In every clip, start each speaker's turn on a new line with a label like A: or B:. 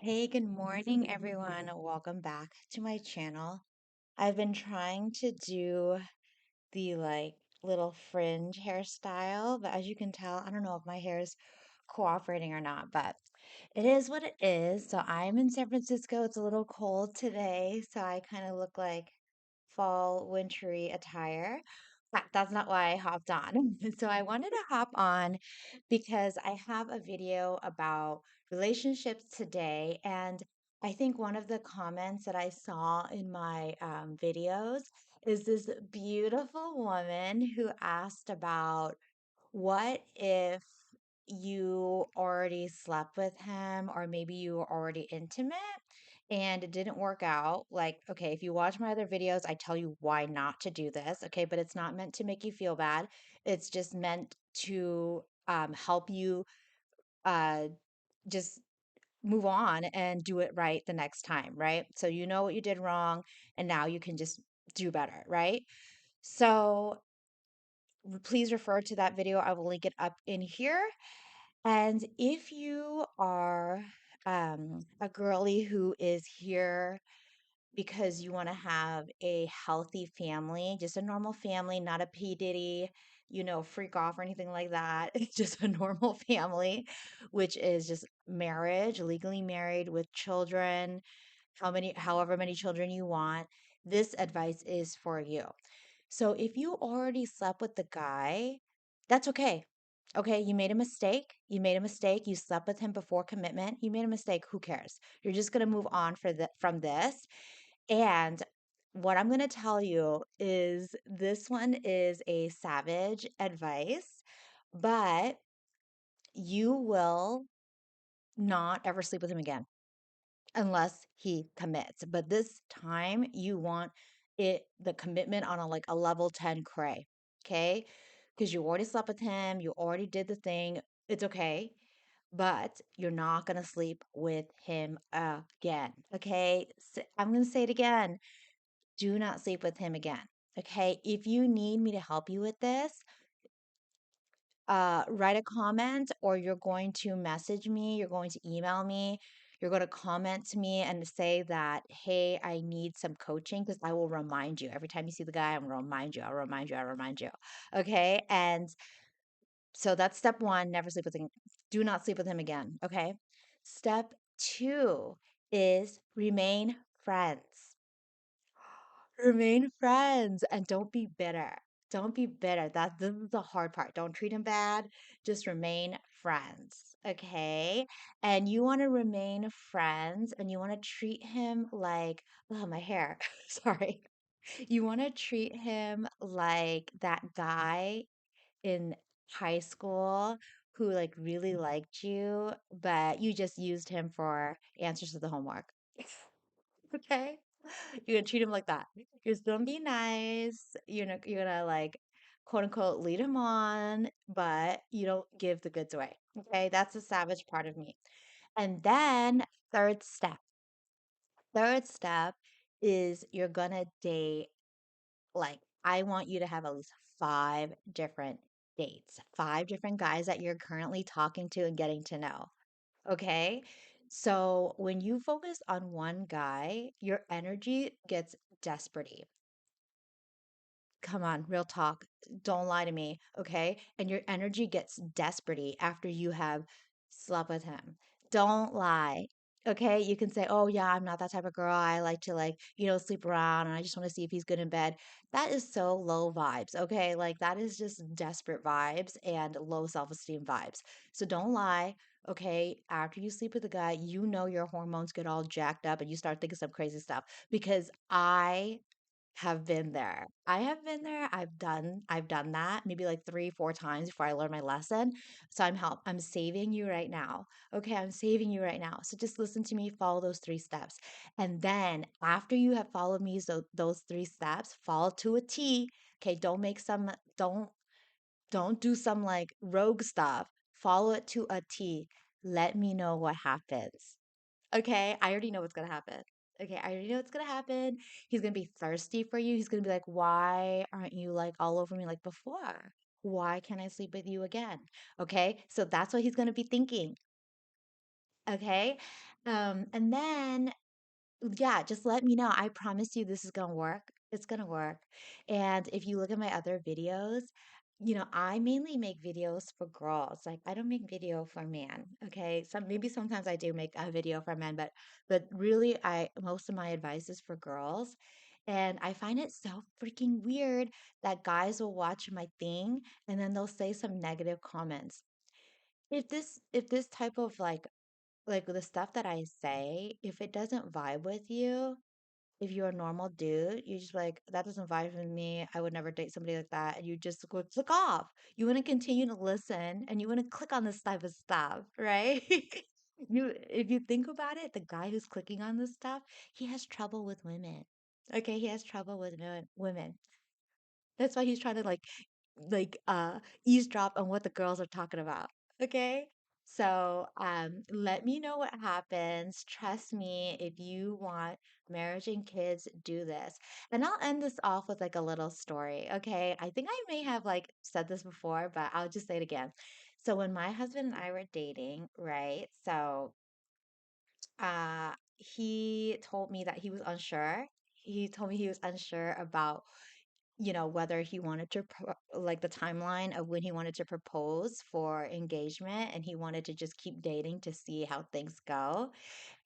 A: Hey, good morning, everyone. Welcome back to my channel. I've been trying to do the little fringe hairstyle, but as you can tell, I don't know if my hair is cooperating or not, but it is what it is. So I'm in San Francisco. It's a little cold today, so I kind of look like fall wintry attire. But that's not why I hopped on. So I wanted to hop on because I have a video about relationships today, and I think one of the comments that I saw in my videos is this beautiful woman who asked about what if you already slept with him, or maybe you were already intimate and it didn't work out? Like, okay, if you watch my other videos, I tell you why not to do this, okay? But it's not meant to make you feel bad. It's just meant to help you uh, just move on and do it right the next time, right? So you know what you did wrong, and now you can just do better, right? So please refer to that video. I will link it up in here. And if you are a girly who is here because you want to have a healthy family, just a normal family, not a P. Diddy, freak off or anything like that. It's just a normal family, which is just marriage, legally married with children, however many children you want. This advice is for you. So if you already slept with the guy, that's okay. Okay, you made a mistake. You made a mistake. You slept with him before commitment. You made a mistake. Who cares? You're just going to move on from this. And what I'm going to tell you is this one is a savage advice, but you will not ever sleep with him again unless he commits. But this time you want the commitment on a level 10 cray. Okay? Because you already slept with him, you already did the thing. It's okay. But you're not going to sleep with him again. Okay? I'm going to say it again. Do not sleep with him again. Okay? If you need me to help you with this, write a comment, or you're going to message me, you're going to email me, you're going to comment to me and say that, hey, I need some coaching, because I will remind you. Every time you see the guy, I'm going to remind you. I'll remind you. I'll remind you. Okay. And so that's step one. Never sleep with him. Do not sleep with him again. Okay. Step two is remain friends. Remain friends and don't be bitter. Don't be bitter. This is the hard part. Don't treat him bad. Just remain friends. Okay. And you want to remain friends and you want to treat him like, oh, my hair. Sorry. You want to treat him like that guy in high school who really liked you, but you just used him for answers to the homework. Okay? You're gonna treat him like that. You're just gonna be nice. You're gonna quote unquote lead him on, but you don't give the goods away. Okay? That's the savage part of me. And then third step. Third step is you're gonna date, I want you to have at least 5 different dates, 5 different guys that you're currently talking to and getting to know. Okay. So when you focus on one guy, your energy gets desperate. Come on, real talk. Don't lie to me, okay? And your energy gets desperate after you have slept with him. Don't lie. Okay, you can say, "Oh yeah, I'm not that type of girl. I like to sleep around and I just want to see if he's good in bed." That is so low vibes, okay? That is just desperate vibes and low self-esteem vibes. So don't lie, okay? After you sleep with a guy, you know your hormones get all jacked up and you start thinking some crazy stuff, because I have been there. I have been there. I've done that maybe like 3, 4 times before I learned my lesson. So I'm saving you right now. Okay, I'm saving you right now. So just listen to me, follow those 3 steps. And then after you have followed me, so those 3 steps, follow to a T. Okay, don't do some rogue stuff. Follow it to a T. Let me know what happens. Okay, I already know what's gonna happen. Okay, I already know what's gonna happen. He's gonna be thirsty for you. He's gonna be like, why aren't you all over me like before? Why can't I sleep with you again? Okay, so that's what he's gonna be thinking. Okay. And then yeah, just let me know. I promise you this is gonna work. It's gonna work. And if you look at my other videos, I mainly make videos for girls. Like I don't make video for men. Okay. Maybe sometimes I do make a video for men, but really I most of my advice is for girls. And I find it so freaking weird that guys will watch my thing and then they'll say some negative comments. If this type of like the stuff that I say, if it doesn't vibe with you, if you're a normal dude, you just like, that doesn't vibe with me. I would never date somebody like that. And you just go click off. You want to continue to listen and you want to click on this type of stuff, right? If you think about it, the guy who's clicking on this stuff, he has trouble with women. Okay, he has trouble with women. That's why he's trying to eavesdrop on what the girls are talking about. Okay? So, let me know what happens. Trust me, if you want marriage and kids, do this. And I'll end this off with like a little story. Okay? I think I may have like said this before, but I'll just say it again. So when my husband and I were dating, right? So, he told me that he was unsure. He told me he was unsure about whether he wanted to like the timeline of when he wanted to propose for engagement and he wanted to just keep dating to see how things go.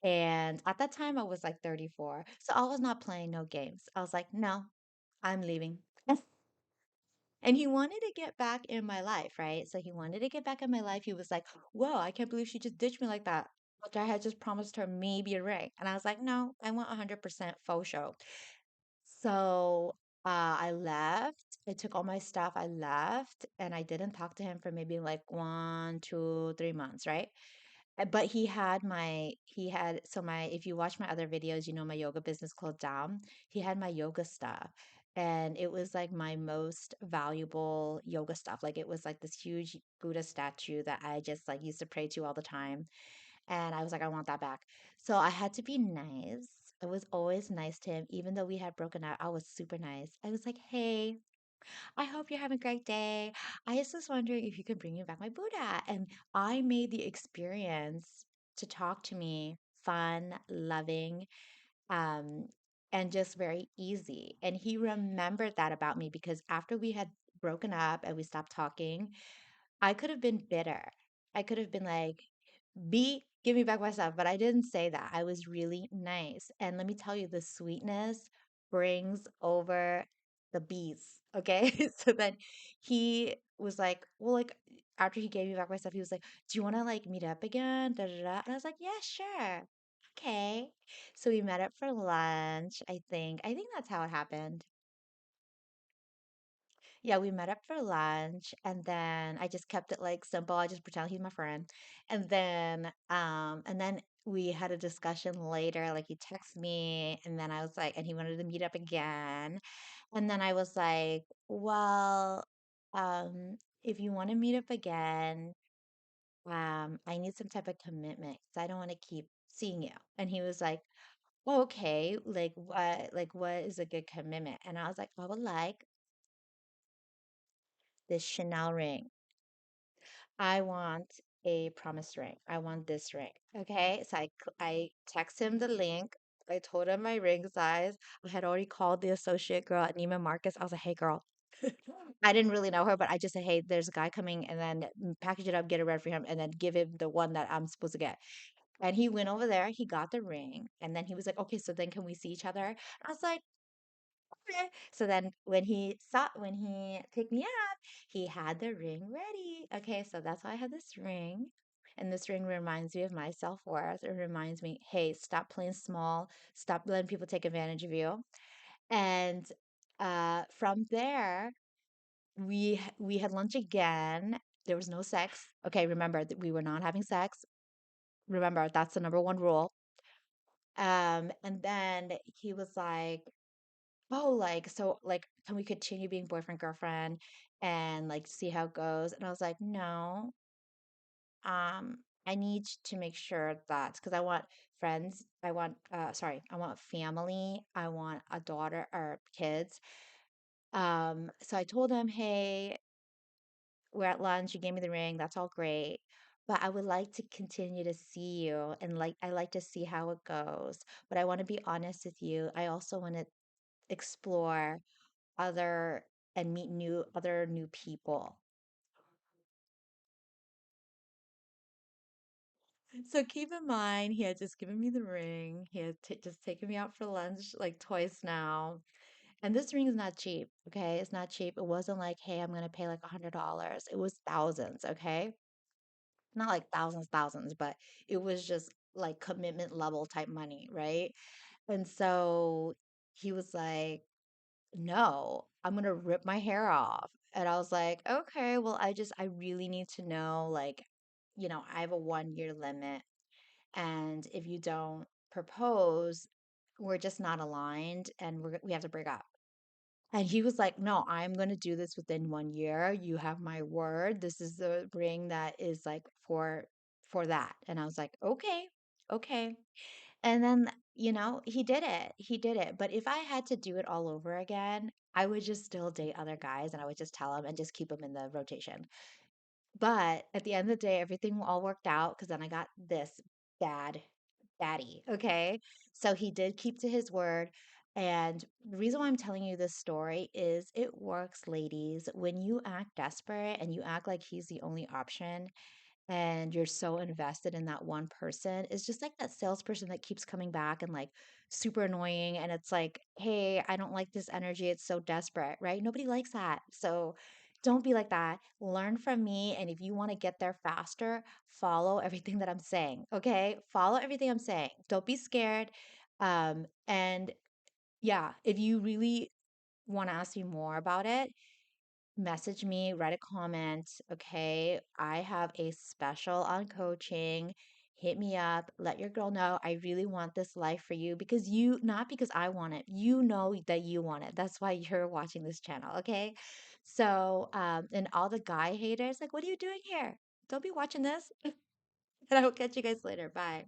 A: And at that time I was like 34. So I was not playing no games. I was like, "No, I'm leaving." And he wanted to get back in my life, right? So he wanted to get back in my life. He was like, "Whoa, I can't believe she just ditched me like that. Like I had just promised her maybe a ring." And I was like, "No, I want 100% faux show." So I left. I took all my stuff. I left, and I didn't talk to him for maybe like 1, 2, 3 months, right? But if you watch my other videos, my yoga business closed down. He had my yoga stuff. And it was like my most valuable yoga stuff. Like it was like this huge Buddha statue that I just like used to pray to all the time. And I was like, I want that back. So I had to be nice. I was always nice to him, even though we had broken up. I was super nice. I was like, "Hey, I hope you're having a great day. I was just wondering if you could bring me back my Buddha." And I made the experience to talk to me fun, loving, um, and just very easy. And he remembered that about me because after we had broken up and we stopped talking, I could have been bitter. I could have been like, give me back my stuff. But I didn't say that. I was really nice. And let me tell you, the sweetness brings over the bees. Okay. So then he was like, well, like after he gave me back my stuff, he was like, "Do you want to like meet up again?" Da, da, da. And I was like, "Yeah, sure." Okay. So we met up for lunch, I think. I think that's how it happened. Yeah, we met up for lunch and then I just kept it like simple. I just pretend he's my friend. And then we had a discussion later, like he texted me and then I was like, and he wanted to meet up again. And then I was like, well, if you want to meet up again, I need some type of commitment because I don't want to keep seeing you. And he was like, "Oh, okay, like what is a good commitment?" And I was like, "I would like this Chanel ring. I want a promise ring. I want this ring." Okay. So I text him the link. I told him my ring size. I had already called the associate girl at Neiman Marcus. I was like, "Hey, girl." I didn't really know her, but I just said, "Hey, there's a guy coming," and then package it up, get it ready for him, and then give him the one that I'm supposed to get. And he went over there. He got the ring, and then he was like, "Okay, so then can we see each other?" I was like, "Okay." So then when he picked me up, he had the ring ready. Okay, so that's why I had this ring. And this ring reminds me of my self-worth. It reminds me, hey, stop playing small, stop letting people take advantage of you. And from there, we had lunch again. There was no sex. Okay, remember that we were not having sex. Remember, that's the number one rule. And then he was like, "Oh, like, so, like, can we continue being boyfriend, girlfriend and like see how it goes?" And I was like, "No, I need to make sure that because I want friends, I want family, I want a daughter or kids." So I told him, "Hey, we're at lunch, you gave me the ring, that's all great. but I would like to continue to see you and like I like to see how it goes. But I want to be honest with you. I also want to explore other and meet new people. So keep in mind, he had just given me the ring. He had just taken me out for lunch like twice now. And this ring is not cheap, okay? It's not cheap. It wasn't like, hey, I'm gonna pay like $100. It was thousands, okay? Not like thousands, thousands, but it was just like commitment level type money, right? And so he was like, no, I'm gonna rip my hair off. And I was like, okay, well, I really need to know, like, I have a 1 year limit. And if you don't propose, we're just not aligned and we have to break up. And he was like, no, I'm going to do this within 1 year. You have my word. This is the ring that is like for that. And I was like, okay, okay. And then, he did it. He did it. But if I had to do it all over again, I would just still date other guys and I would just tell them and just keep them in the rotation. But at the end of the day, everything all worked out because then I got this bad baddie. Okay. So he did keep to his word. And the reason why I'm telling you this story is it works, ladies. When you act desperate and you act like he's the only option, and you're so invested in that one person. It's just like that salesperson that keeps coming back and like super annoying. And it's like, hey, I don't like this energy. It's so desperate, right? Nobody likes that. So don't be like that. Learn from me. And if you want to get there faster, follow everything that I'm saying. Okay. Follow everything I'm saying. Don't be scared. And yeah, if you really want to ask me more about it, message me, write a comment. Okay. I have a special on coaching. Hit me up. Let your girl know I really want this life for you because not because I want it, you know that you want it. That's why you're watching this channel. Okay. So, and all the guy haters, like, what are you doing here? Don't be watching this. And I will catch you guys later. Bye.